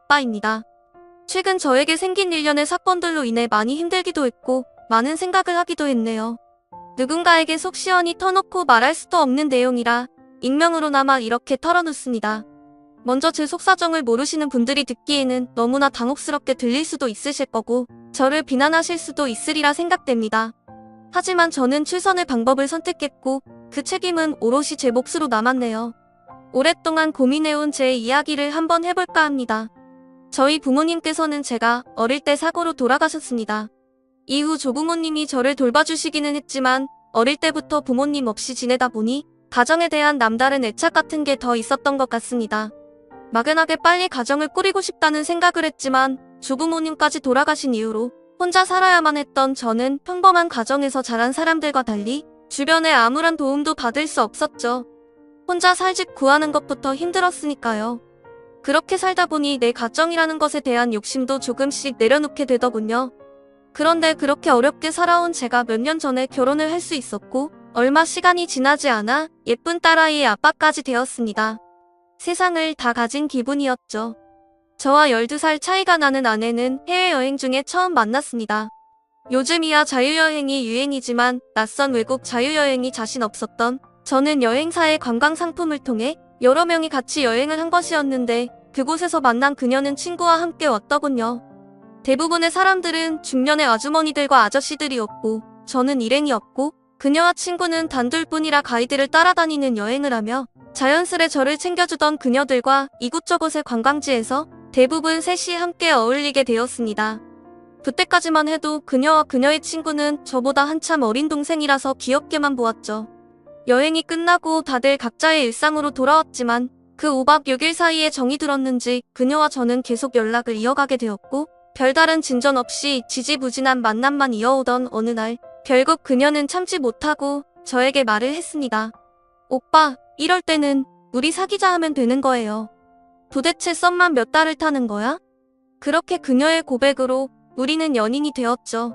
아빠입니다. 최근 저에게 생긴 일련의 사건들로 인해 많이 힘들기도 했고 많은 생각을 하기도 했네요. 누군가에게 속 시원히 터놓고 말할 수도 없는 내용이라 익명으로나마 이렇게 털어놓습니다. 먼저 제 속사정을 모르시는 분들이 듣기에는 너무나 당혹스럽게 들릴 수도 있으실 거고 저를 비난하실 수도 있으리라 생각됩니다. 하지만 저는 최선의 방법을 선택했고 그 책임은 오롯이 제 몫으로 남았네요. 오랫동안 고민해온 제 이야기를 한번 해볼까 합니다. 저희 부모님께서는 제가 어릴 때 사고로 돌아가셨습니다. 이후 조부모님이 저를 돌봐주시기는 했지만 어릴 때부터 부모님 없이 지내다 보니 가정에 대한 남다른 애착 같은 게 더 있었던 것 같습니다. 막연하게 빨리 가정을 꾸리고 싶다는 생각을 했지만 조부모님까지 돌아가신 이후로 혼자 살아야만 했던 저는 평범한 가정에서 자란 사람들과 달리 주변에 아무런 도움도 받을 수 없었죠. 혼자 살 집 구하는 것부터 힘들었으니까요. 그렇게 살다 보니 내 가정이라는 것에 대한 욕심도 조금씩 내려놓게 되더군요. 그런데 그렇게 어렵게 살아온 제가 몇 년 전에 결혼을 할 수 있었고 얼마 시간이 지나지 않아 예쁜 딸아이의 아빠까지 되었습니다. 세상을 다 가진 기분이었죠. 저와 12살 차이가 나는 아내는 해외여행 중에 처음 만났습니다. 요즘이야 자유여행이 유행이지만 낯선 외국 자유여행이 자신 없었던 저는 여행사의 관광상품을 통해 여러 명이 같이 여행을 한 것이었는데 그곳에서 만난 그녀는 친구와 함께 왔더군요. 대부분의 사람들은 중년의 아주머니들과 아저씨들이었고 저는 일행이었고 그녀와 친구는 단둘뿐이라 가이드를 따라다니는 여행을 하며 자연스레 저를 챙겨주던 그녀들과 이곳저곳의 관광지에서 대부분 셋이 함께 어울리게 되었습니다. 그때까지만 해도 그녀와 그녀의 친구는 저보다 한참 어린 동생이라서 귀엽게만 보았죠. 여행이 끝나고 다들 각자의 일상으로 돌아왔지만 그 5박 6일 사이에 정이 들었는지 그녀와 저는 계속 연락을 이어가게 되었고 별다른 진전 없이 지지부진한 만남만 이어오던 어느 날 결국 그녀는 참지 못하고 저에게 말을 했습니다. 오빠, 이럴 때는 우리 사귀자 하면 되는 거예요. 도대체 썸만 몇 달을 타는 거야? 그렇게 그녀의 고백으로 우리는 연인이 되었죠.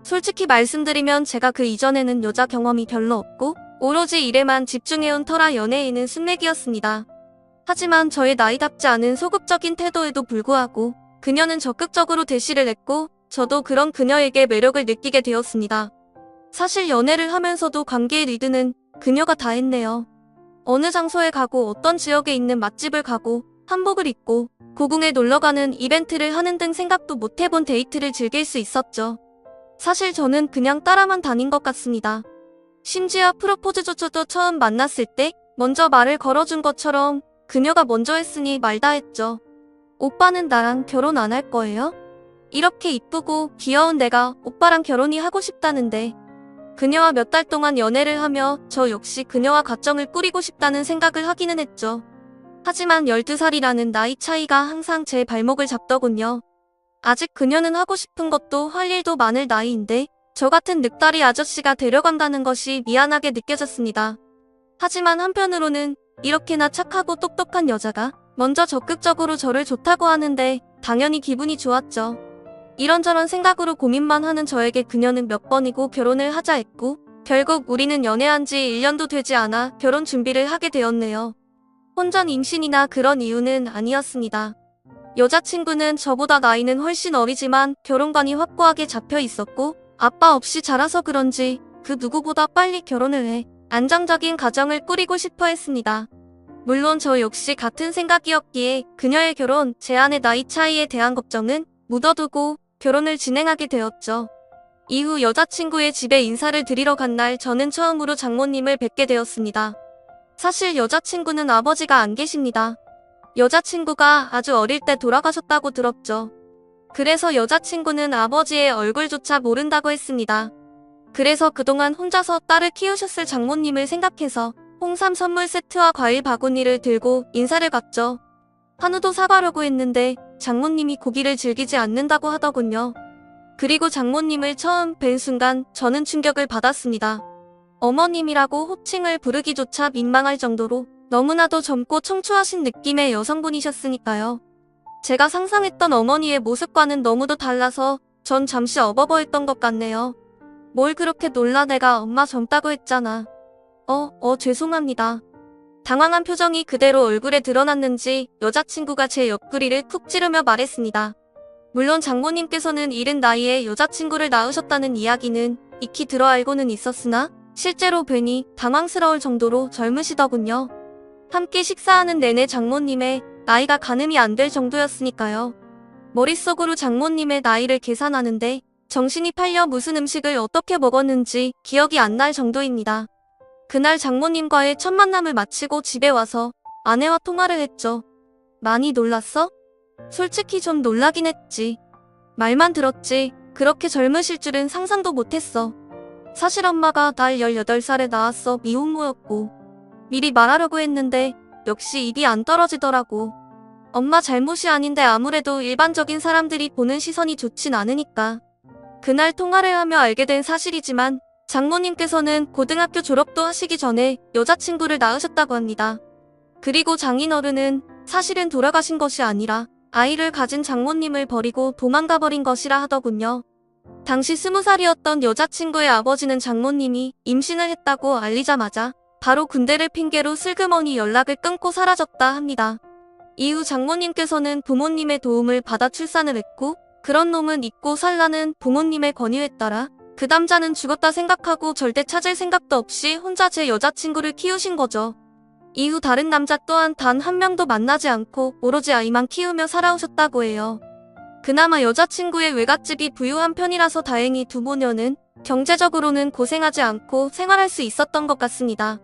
솔직히 말씀드리면 제가 그 이전에는 여자 경험이 별로 없고 오로지 일에만 집중해온 터라 연애에는 순례기였습니다. 하지만 저의 나이답지 않은 소극적인 태도에도 불구하고 그녀는 적극적으로 대시를 했고 저도 그런 그녀에게 매력을 느끼게 되었습니다. 사실 연애를 하면서도 관계의 리드는 그녀가 다 했네요. 어느 장소에 가고 어떤 지역에 있는 맛집을 가고 한복을 입고 고궁에 놀러가는 이벤트를 하는 등 생각도 못해본 데이트를 즐길 수 있었죠. 사실 저는 그냥 따라만 다닌 것 같습니다. 심지어 프로포즈조차도 처음 만났을 때 먼저 말을 걸어준 것처럼 그녀가 먼저 했으니 말 다 했죠. 오빠는 나랑 결혼 안 할 거예요? 이렇게 이쁘고 귀여운 내가 오빠랑 결혼이 하고 싶다는데 그녀와 몇 달 동안 연애를 하며 저 역시 그녀와 가정을 꾸리고 싶다는 생각을 하기는 했죠. 하지만 12살이라는 나이 차이가 항상 제 발목을 잡더군요. 아직 그녀는 하고 싶은 것도 할 일도 많을 나이인데 저 같은 늑다리 아저씨가 데려간다는 것이 미안하게 느껴졌습니다. 하지만 한편으로는 이렇게나 착하고 똑똑한 여자가 먼저 적극적으로 저를 좋다고 하는데 당연히 기분이 좋았죠. 이런저런 생각으로 고민만 하는 저에게 그녀는 몇 번이고 결혼을 하자 했고 결국 우리는 연애한 지 1년도 되지 않아 결혼 준비를 하게 되었네요. 혼전 임신이나 그런 이유는 아니었습니다. 여자친구는 저보다 나이는 훨씬 어리지만 결혼관이 확고하게 잡혀 있었고 아빠 없이 자라서 그런지 그 누구보다 빨리 결혼을 해 안정적인 가정을 꾸리고 싶어 했습니다. 물론 저 역시 같은 생각이었기에 그녀의 결혼, 제 아내 나이 차이에 대한 걱정은 묻어두고 결혼을 진행하게 되었죠. 이후 여자친구의 집에 인사를 드리러 간 날 저는 처음으로 장모님을 뵙게 되었습니다. 사실 여자친구는 아버지가 안 계십니다. 여자친구가 아주 어릴 때 돌아가셨다고 들었죠. 그래서 여자친구는 아버지의 얼굴조차 모른다고 했습니다. 그래서 그동안 혼자서 딸을 키우셨을 장모님을 생각해서 홍삼 선물 세트와 과일 바구니를 들고 인사를 갔죠. 한우도 사가려고 했는데 장모님이 고기를 즐기지 않는다고 하더군요. 그리고 장모님을 처음 뵌 순간 저는 충격을 받았습니다. 어머님이라고 호칭을 부르기조차 민망할 정도로 너무나도 젊고 청초하신 느낌의 여성분이셨으니까요. 제가 상상했던 어머니의 모습과는 너무도 달라서 전 잠시 어버버했던 것 같네요. 뭘 그렇게 놀라 내가 엄마 젊다고 했잖아. 죄송합니다. 당황한 표정이 그대로 얼굴에 드러났는지 여자친구가 제 옆구리를 쿡 찌르며 말했습니다. 물론 장모님께서는 이른 나이에 여자친구를 낳으셨다는 이야기는 익히 들어 알고는 있었으나 실제로 뵈니 당황스러울 정도로 젊으시더군요. 함께 식사하는 내내 장모님의 나이가 가늠이 안 될 정도였으니까요. 머릿속으로 장모님의 나이를 계산하는데 정신이 팔려 무슨 음식을 어떻게 먹었는지 기억이 안 날 정도입니다. 그날 장모님과의 첫 만남을 마치고 집에 와서 아내와 통화를 했죠. 많이 놀랐어? 솔직히 좀 놀라긴 했지. 말만 들었지 그렇게 젊으실 줄은 상상도 못했어. 사실 엄마가 날 18살에 낳았어 미혼모였고 미리 말하려고 했는데 역시 입이 안 떨어지더라고. 엄마 잘못이 아닌데 아무래도 일반적인 사람들이 보는 시선이 좋진 않으니까. 그날 통화를 하며 알게 된 사실이지만 장모님께서는 고등학교 졸업도 하시기 전에 여자친구를 낳으셨다고 합니다. 그리고 장인어른은 사실은 돌아가신 것이 아니라 아이를 가진 장모님을 버리고 도망가 버린 것이라 하더군요. 당시 20살이었던 여자친구의 아버지는 장모님이 임신을 했다고 알리자마자 바로 군대를 핑계로 슬그머니 연락을 끊고 사라졌다 합니다. 이후 장모님께서는 부모님의 도움을 받아 출산을 했고 그런 놈은 잊고 살라는 부모님의 권유에 따라 그 남자는 죽었다 생각하고 절대 찾을 생각도 없이 혼자 제 여자친구를 키우신 거죠. 이후 다른 남자 또한 단 한 명도 만나지 않고 오로지 아이만 키우며 살아오셨다고 해요. 그나마 여자친구의 외갓집이 부유한 편이라서 다행히 두 모녀는 경제적으로는 고생하지 않고 생활할 수 있었던 것 같습니다.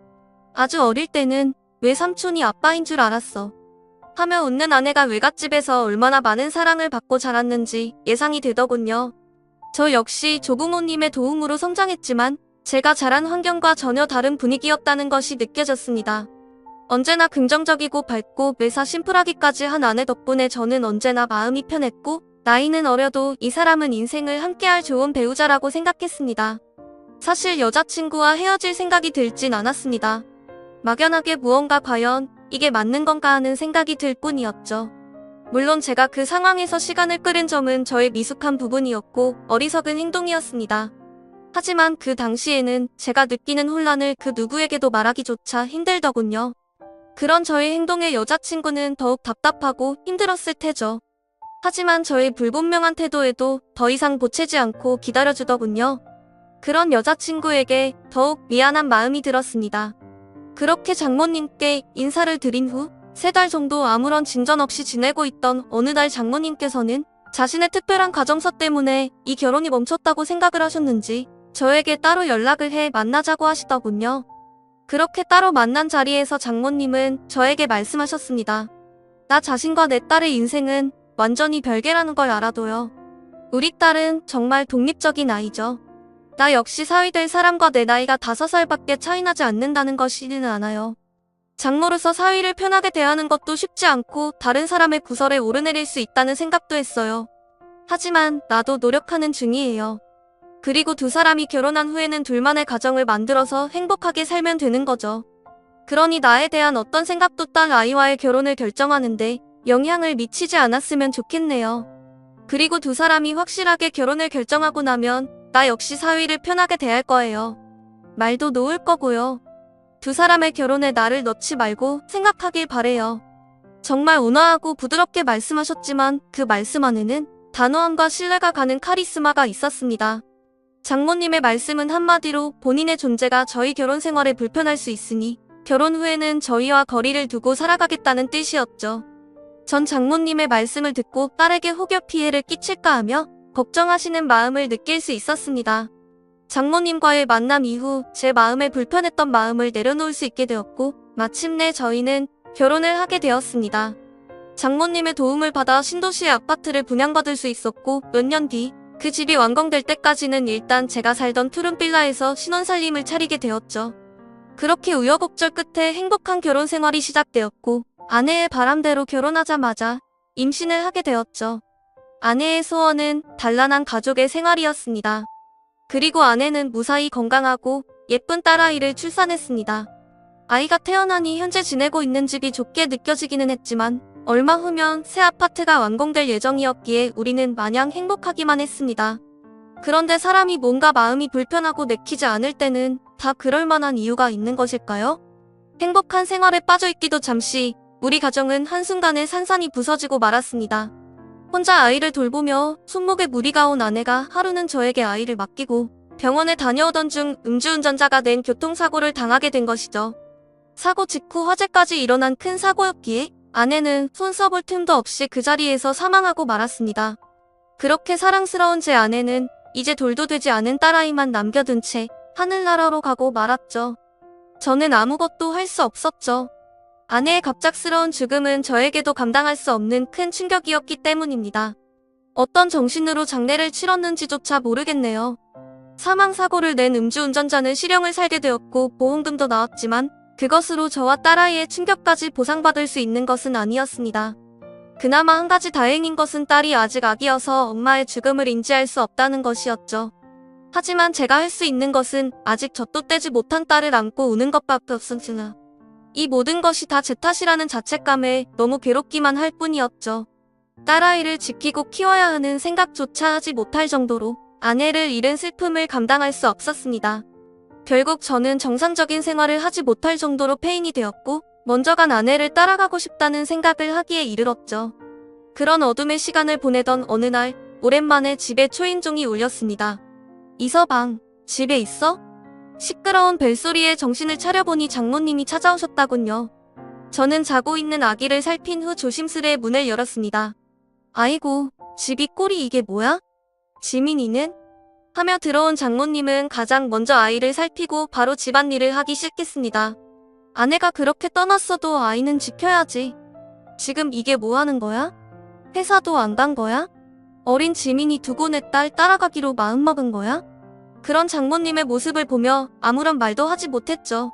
아주 어릴 때는 외삼촌이 아빠인 줄 알았어. 하며 웃는 아내가 외갓집에서 얼마나 많은 사랑을 받고 자랐는지 예상이 되더군요. 저 역시 조부모님의 도움으로 성장했지만 제가 자란 환경과 전혀 다른 분위기였다는 것이 느껴졌습니다. 언제나 긍정적이고 밝고 매사 심플하기까지 한 아내 덕분에 저는 언제나 마음이 편했고 나이는 어려도 이 사람은 인생을 함께할 좋은 배우자라고 생각했습니다. 사실 여자친구와 헤어질 생각이 들진 않았습니다. 막연하게 무언가 과연 이게 맞는 건가 하는 생각이 들 뿐이었죠. 물론 제가 그 상황에서 시간을 끌은 점은 저의 미숙한 부분이었고 어리석은 행동이었습니다. 하지만 그 당시에는 제가 느끼는 혼란을 그 누구에게도 말하기조차 힘들더군요. 그런 저의 행동에 여자친구는 더욱 답답하고 힘들었을 테죠. 하지만 저의 불분명한 태도에도 더 이상 보채지 않고 기다려주더군요. 그런 여자친구에게 더욱 미안한 마음이 들었습니다. 그렇게 장모님께 인사를 드린 후 3달 정도 아무런 진전 없이 지내고 있던 어느 날 장모님께서는 자신의 특별한 가정사 때문에 이 결혼이 멈췄다고 생각을 하셨는지 저에게 따로 연락을 해 만나자고 하시더군요. 그렇게 따로 만난 자리에서 장모님은 저에게 말씀하셨습니다. 나 자신과 내 딸의 인생은 완전히 별개라는 걸 알아둬요. 우리 딸은 정말 독립적인 아이죠. 나 역시 사위될 사람과 내 나이가 5살밖에 차이 나지 않는다는 것이는 않아요. 장모로서 사위를 편하게 대하는 것도 쉽지 않고 다른 사람의 구설에 오르내릴 수 있다는 생각도 했어요. 하지만 나도 노력하는 중이에요. 그리고 두 사람이 결혼한 후에는 둘만의 가정을 만들어서 행복하게 살면 되는 거죠. 그러니 나에 대한 어떤 생각도 딸 아이와의 결혼을 결정하는데 영향을 미치지 않았으면 좋겠네요. 그리고 두 사람이 확실하게 결혼을 결정하고 나면 나 역시 사위를 편하게 대할 거예요. 말도 놓을 거고요. 두 사람의 결혼에 나를 넣지 말고 생각하길 바래요. 정말 온화하고 부드럽게 말씀하셨지만 그 말씀 안에는 단호함과 신뢰가 가는 카리스마가 있었습니다. 장모님의 말씀은 한마디로 본인의 존재가 저희 결혼 생활에 불편할 수 있으니 결혼 후에는 저희와 거리를 두고 살아가겠다는 뜻이었죠. 전 장모님의 말씀을 듣고 딸에게 혹여 피해를 끼칠까 하며 걱정하시는 마음을 느낄 수 있었습니다. 장모님과의 만남 이후 제 마음에 불편했던 마음을 내려놓을 수 있게 되었고 마침내 저희는 결혼을 하게 되었습니다. 장모님의 도움을 받아 신도시의 아파트를 분양받을 수 있었고 몇 년 뒤 그 집이 완공될 때까지는 일단 제가 살던 푸른 빌라에서 신혼살림을 차리게 되었죠. 그렇게 우여곡절 끝에 행복한 결혼 생활이 시작되었고 아내의 바람대로 결혼하자마자 임신을 하게 되었죠. 아내의 소원은 단란한 가족의 생활이었습니다. 그리고 아내는 무사히 건강하고 예쁜 딸아이를 출산했습니다. 아이가 태어나니 현재 지내고 있는 집이 좁게 느껴지기는 했지만 얼마 후면 새 아파트가 완공될 예정이었기에 우리는 마냥 행복하기만 했습니다. 그런데 사람이 뭔가 마음이 불편하고 내키지 않을 때는 다 그럴 만한 이유가 있는 것일까요? 행복한 생활에 빠져있기도 잠시 우리 가정은 한순간에 산산이 부서지고 말았습니다. 혼자 아이를 돌보며 손목에 무리가 온 아내가 하루는 저에게 아이를 맡기고 병원에 다녀오던 중 음주운전자가 낸 교통사고를 당하게 된 것이죠. 사고 직후 화재까지 일어난 큰 사고였기에 아내는 손 써볼 틈도 없이 그 자리에서 사망하고 말았습니다. 그렇게 사랑스러운 제 아내는 이제 돌도 되지 않은 딸아이만 남겨둔 채 하늘나라로 가고 말았죠. 저는 아무것도 할 수 없었죠. 아내의 갑작스러운 죽음은 저에게도 감당할 수 없는 큰 충격이었기 때문입니다. 어떤 정신으로 장례를 치렀는지조차 모르겠네요. 사망사고를 낸 음주운전자는 실형을 살게 되었고 보험금도 나왔지만 그것으로 저와 딸아이의 충격까지 보상받을 수 있는 것은 아니었습니다. 그나마 한 가지 다행인 것은 딸이 아직 아기여서 엄마의 죽음을 인지할 수 없다는 것이었죠. 하지만 제가 할 수 있는 것은 아직 젖도 떼지 못한 딸을 안고 우는 것밖에 없었으나 이 모든 것이 다 제 탓이라는 자책감에 너무 괴롭기만 할 뿐이었죠. 딸아이를 지키고 키워야 하는 생각조차 하지 못할 정도로 아내를 잃은 슬픔을 감당할 수 없었습니다. 결국 저는 정상적인 생활을 하지 못할 정도로 폐인이 되었고 먼저 간 아내를 따라가고 싶다는 생각을 하기에 이르렀죠. 그런 어둠의 시간을 보내던 어느 날 오랜만에 집에 초인종이 울렸습니다. 이서방, 집에 있어? 시끄러운 벨소리에 정신을 차려보니 장모님이 찾아오셨다군요. 저는 자고 있는 아기를 살핀 후 조심스레 문을 열었습니다. 아이고, 집이 꼴이 이게 뭐야? 지민이는? 하며 들어온 장모님은 가장 먼저 아이를 살피고 바로 집안일을 하기 시작했습니다. 아내가 그렇게 떠났어도 아이는 지켜야지. 지금 이게 뭐 하는 거야? 회사도 안 간 거야? 어린 지민이 두고 내 딸 따라가기로 마음먹은 거야? 그런 장모님의 모습을 보며 아무런 말도 하지 못했죠.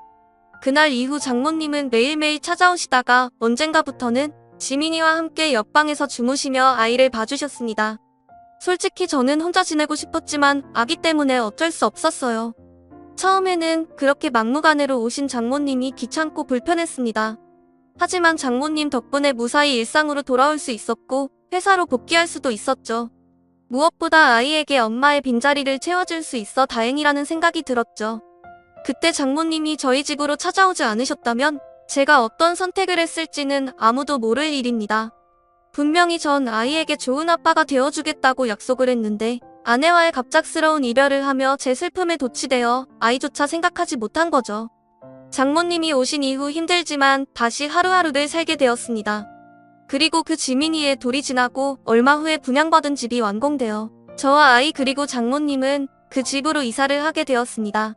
그날 이후 장모님은 매일매일 찾아오시다가 언젠가부터는 지민이와 함께 옆방에서 주무시며 아이를 봐주셨습니다. 솔직히 저는 혼자 지내고 싶었지만 아기 때문에 어쩔 수 없었어요. 처음에는 그렇게 막무가내로 오신 장모님이 귀찮고 불편했습니다. 하지만 장모님 덕분에 무사히 일상으로 돌아올 수 있었고 회사로 복귀할 수도 있었죠. 무엇보다 아이에게 엄마의 빈자리를 채워줄 수 있어 다행이라는 생각이 들었죠. 그때 장모님이 저희 집으로 찾아오지 않으셨다면 제가 어떤 선택을 했을지는 아무도 모를 일입니다. 분명히 전 아이에게 좋은 아빠가 되어주겠다고 약속을 했는데 아내와의 갑작스러운 이별을 하며 제 슬픔에 도취되어 아이조차 생각하지 못한 거죠. 장모님이 오신 이후 힘들지만 다시 하루하루를 살게 되었습니다. 그리고 그 지민이의 돌이 지나고 얼마 후에 분양받은 집이 완공되어 저와 아이 그리고 장모님은 그 집으로 이사를 하게 되었습니다.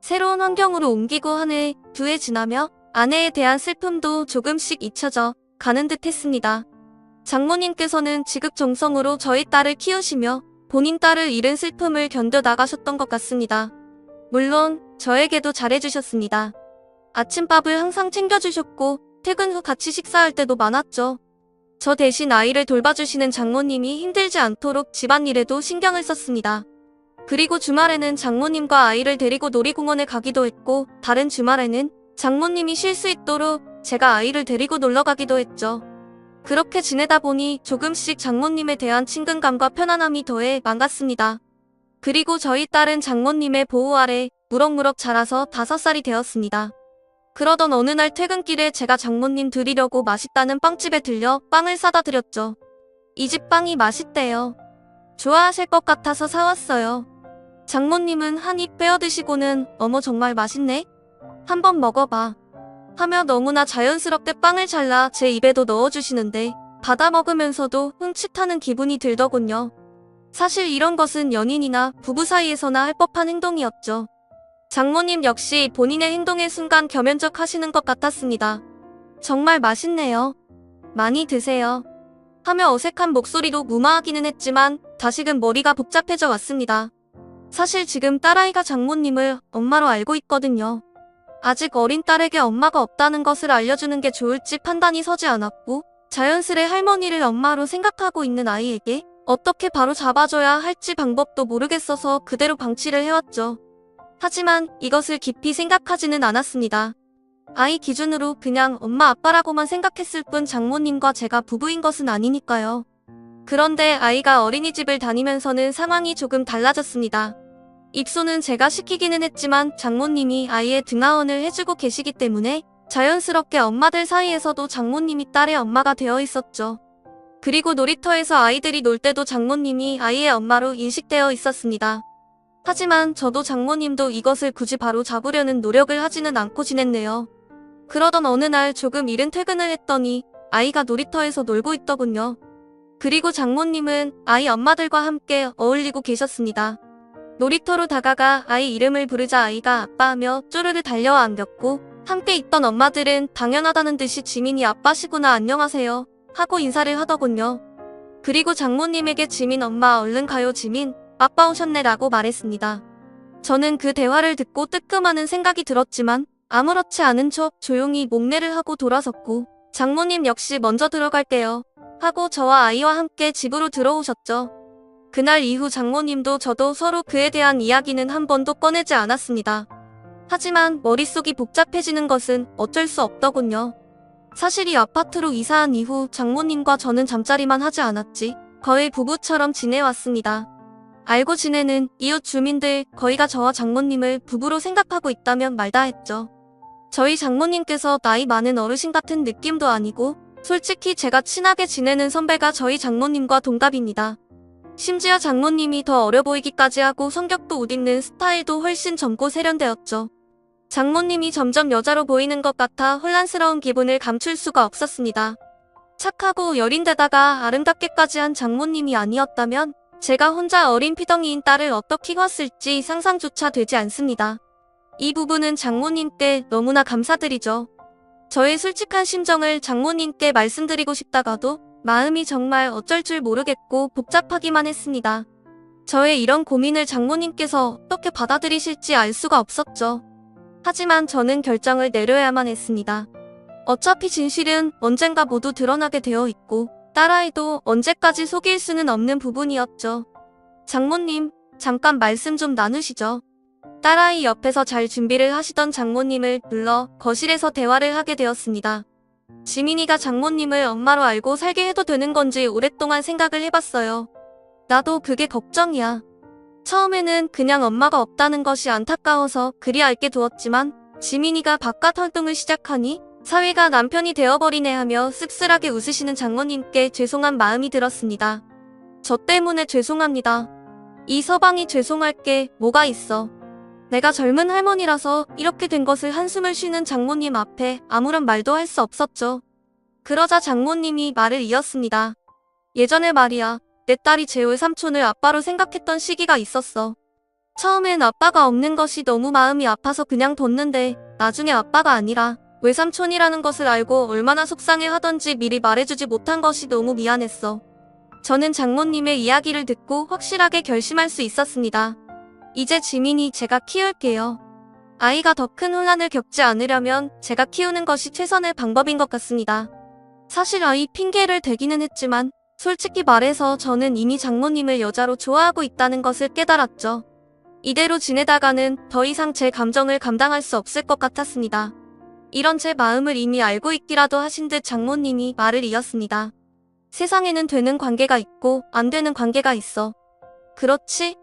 새로운 환경으로 옮기고 한 해, 두 해 지나며 아내에 대한 슬픔도 조금씩 잊혀져 가는 듯 했습니다. 장모님께서는 지극정성으로 저희 딸을 키우시며 본인 딸을 잃은 슬픔을 견뎌 나가셨던 것 같습니다. 물론 저에게도 잘해주셨습니다. 아침밥을 항상 챙겨주셨고 퇴근 후 같이 식사할 때도 많았죠. 저 대신 아이를 돌봐주시는 장모님이 힘들지 않도록 집안일에도 신경을 썼습니다. 그리고 주말에는 장모님과 아이를 데리고 놀이공원에 가기도 했고 다른 주말에는 장모님이 쉴 수 있도록 제가 아이를 데리고 놀러 가기도 했죠. 그렇게 지내다 보니 조금씩 장모님에 대한 친근감과 편안함이 더해 반갑습니다. 그리고 저희 딸은 장모님의 보호 아래 무럭무럭 자라서 5살이 되었습니다. 그러던 어느 날 퇴근길에 제가 장모님 드리려고 맛있다는 빵집에 들려 빵을 사다 드렸죠. 이 집 빵이 맛있대요. 좋아하실 것 같아서 사왔어요. 장모님은 한 입 빼어 드시고는 어머 정말 맛있네? 한번 먹어봐. 하며 너무나 자연스럽게 빵을 잘라 제 입에도 넣어주시는데 받아 먹으면서도 흠칫하는 기분이 들더군요. 사실 이런 것은 연인이나 부부 사이에서나 할 법한 행동이었죠. 장모님 역시 본인의 행동의 순간 겸연쩍하시는 것 같았습니다. 정말 맛있네요. 많이 드세요. 하며 어색한 목소리로 무마하기는 했지만 다시금 머리가 복잡해져 왔습니다. 사실 지금 딸아이가 장모님을 엄마로 알고 있거든요. 아직 어린 딸에게 엄마가 없다는 것을 알려주는 게 좋을지 판단이 서지 않았고 자연스레 할머니를 엄마로 생각하고 있는 아이에게 어떻게 바로 잡아줘야 할지 방법도 모르겠어서 그대로 방치를 해왔죠. 하지만 이것을 깊이 생각하지는 않았습니다. 아이 기준으로 그냥 엄마 아빠라고만 생각했을 뿐 장모님과 제가 부부인 것은 아니니까요. 그런데 아이가 어린이집을 다니면서는 상황이 조금 달라졌습니다. 입소는 제가 시키기는 했지만 장모님이 아이의 등하원을 해주고 계시기 때문에 자연스럽게 엄마들 사이에서도 장모님이 딸의 엄마가 되어 있었죠. 그리고 놀이터에서 아이들이 놀 때도 장모님이 아이의 엄마로 인식되어 있었습니다. 하지만 저도 장모님도 이것을 굳이 바로 잡으려는 노력을 하지는 않고 지냈네요. 그러던 어느 날 조금 이른 퇴근을 했더니 아이가 놀이터에서 놀고 있더군요. 그리고 장모님은 아이 엄마들과 함께 어울리고 계셨습니다. 놀이터로 다가가 아이 이름을 부르자 아이가 아빠하며 쪼르르 달려와 안겼고, 함께 있던 엄마들은 당연하다는 듯이 지민이 아빠시구나 안녕하세요 하고 인사를 하더군요. 그리고 장모님에게 지민 엄마 얼른 가요 지민 아빠 오셨네 라고 말했습니다. 저는 그 대화를 듣고 뜨끔하는 생각이 들었지만 아무렇지 않은 척 조용히 목례를 하고 돌아섰고, 장모님 역시 먼저 들어갈게요 하고 저와 아이와 함께 집으로 들어오셨죠. 그날 이후 장모님도 저도 서로 그에 대한 이야기는 한 번도 꺼내지 않았습니다. 하지만 머릿속이 복잡해지는 것은 어쩔 수 없더군요. 사실 이 아파트로 이사한 이후 장모님과 저는 잠자리만 하지 않았지 거의 부부처럼 지내왔습니다. 알고 지내는 이웃 주민들 거의가 저와 장모님을 부부로 생각하고 있다면 말다 했죠. 저희 장모님께서 나이 많은 어르신 같은 느낌도 아니고 솔직히 제가 친하게 지내는 선배가 저희 장모님과 동갑입니다. 심지어 장모님이 더 어려 보이기까지 하고 성격도 웃있는 스타일도 훨씬 젊고 세련되었죠. 장모님이 점점 여자로 보이는 것 같아 혼란스러운 기분을 감출 수가 없었습니다. 착하고 여린데다가 아름답게까지 한 장모님이 아니었다면 제가 혼자 어린 피덩이인 딸을 어떻게 컸을지 상상조차 되지 않습니다. 이 부분은 장모님께 너무나 감사드리죠. 저의 솔직한 심정을 장모님께 말씀드리고 싶다가도 마음이 정말 어쩔 줄 모르겠고 복잡하기만 했습니다. 저의 이런 고민을 장모님께서 어떻게 받아들이실지 알 수가 없었죠. 하지만 저는 결정을 내려야만 했습니다. 어차피 진실은 언젠가 모두 드러나게 되어 있고 딸아이도 언제까지 속일 수는 없는 부분이었죠. 장모님, 잠깐 말씀 좀 나누시죠. 딸아이 옆에서 잘 준비를 하시던 장모님을 불러 거실에서 대화를 하게 되었습니다. 지민이가 장모님을 엄마로 알고 살게 해도 되는 건지 오랫동안 생각을 해봤어요. 나도 그게 걱정이야. 처음에는 그냥 엄마가 없다는 것이 안타까워서 그리 알게 두었지만 지민이가 바깥 활동을 시작하니 사위가 남편이 되어버리네 하며 씁쓸하게 웃으시는 장모님께 죄송한 마음이 들었습니다. 저 때문에 죄송합니다. 이 서방이 죄송할 게 뭐가 있어. 내가 젊은 할머니라서 이렇게 된 것을 한숨을 쉬는 장모님 앞에 아무런 말도 할 수 없었죠. 그러자 장모님이 말을 이었습니다. 예전에 말이야, 내 딸이 제 외삼촌을 아빠로 생각했던 시기가 있었어. 처음엔 아빠가 없는 것이 너무 마음이 아파서 그냥 뒀는데 나중에 아빠가 아니라 외삼촌이라는 것을 알고 얼마나 속상해 하던지 미리 말해주지 못한 것이 너무 미안했어. 저는 장모님의 이야기를 듣고 확실하게 결심할 수 있었습니다. 이제 지민이 제가 키울게요. 아이가 더 큰 혼란을 겪지 않으려면 제가 키우는 것이 최선의 방법인 것 같습니다. 사실 아이 핑계를 대기는 했지만 솔직히 말해서 저는 이미 장모님을 여자로 좋아하고 있다는 것을 깨달았죠. 이대로 지내다가는 더 이상 제 감정을 감당할 수 없을 것 같았습니다. 이런 제 마음을 이미 알고 있기라도 하신 듯 장모님이 말을 이었습니다. 세상에는 되는 관계가 있고 안 되는 관계가 있어. 그렇지?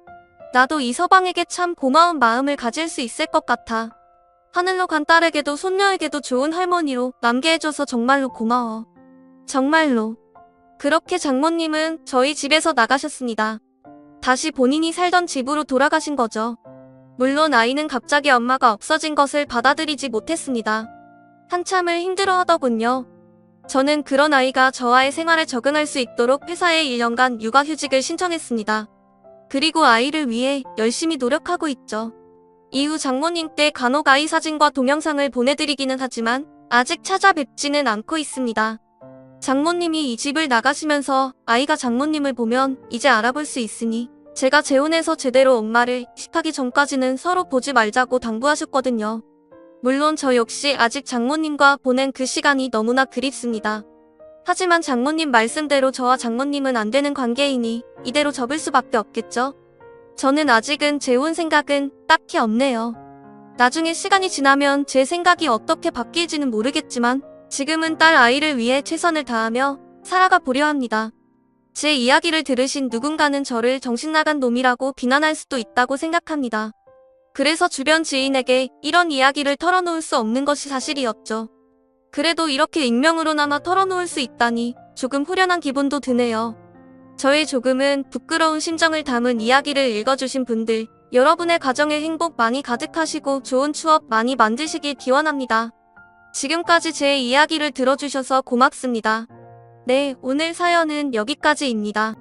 나도 이 서방에게 참 고마운 마음을 가질 수 있을 것 같아. 하늘로 간 딸에게도 손녀에게도 좋은 할머니로 남게 해줘서 정말로 고마워. 정말로. 그렇게 장모님은 저희 집에서 나가셨습니다. 다시 본인이 살던 집으로 돌아가신 거죠. 물론 아이는 갑자기 엄마가 없어진 것을 받아들이지 못했습니다. 한참을 힘들어하더군요. 저는 그런 아이가 저와의 생활에 적응할 수 있도록 회사에 1년간 육아휴직을 신청했습니다. 그리고 아이를 위해 열심히 노력하고 있죠. 이후 장모님께 간혹 아이 사진과 동영상을 보내드리기는 하지만 아직 찾아뵙지는 않고 있습니다. 장모님이 이 집을 나가시면서 아이가 장모님을 보면 이제 알아볼 수 있으니 제가 재혼해서 제대로 엄마를 식하기 전까지는 서로 보지 말자고 당부하셨거든요. 물론 저 역시 아직 장모님과 보낸 그 시간이 너무나 그립습니다. 하지만 장모님 말씀대로 저와 장모님은 안 되는 관계이니 이대로 접을 수밖에 없겠죠? 저는 아직은 재혼 생각은 딱히 없네요. 나중에 시간이 지나면 제 생각이 어떻게 바뀔지는 모르겠지만 지금은 딸 아이를 위해 최선을 다하며 살아가 보려 합니다. 제 이야기를 들으신 누군가는 저를 정신나간 놈이라고 비난할 수도 있다고 생각합니다. 그래서 주변 지인에게 이런 이야기를 털어놓을 수 없는 것이 사실이었죠. 그래도 이렇게 익명으로나마 털어놓을 수 있다니 조금 후련한 기분도 드네요. 저의 조금은 부끄러운 심정을 담은 이야기를 읽어주신 분들, 여러분의 가정에 행복 많이 가득하시고 좋은 추억 많이 만드시길 기원합니다. 지금까지 제 이야기를 들어주셔서 고맙습니다. 네, 오늘 사연은 여기까지입니다.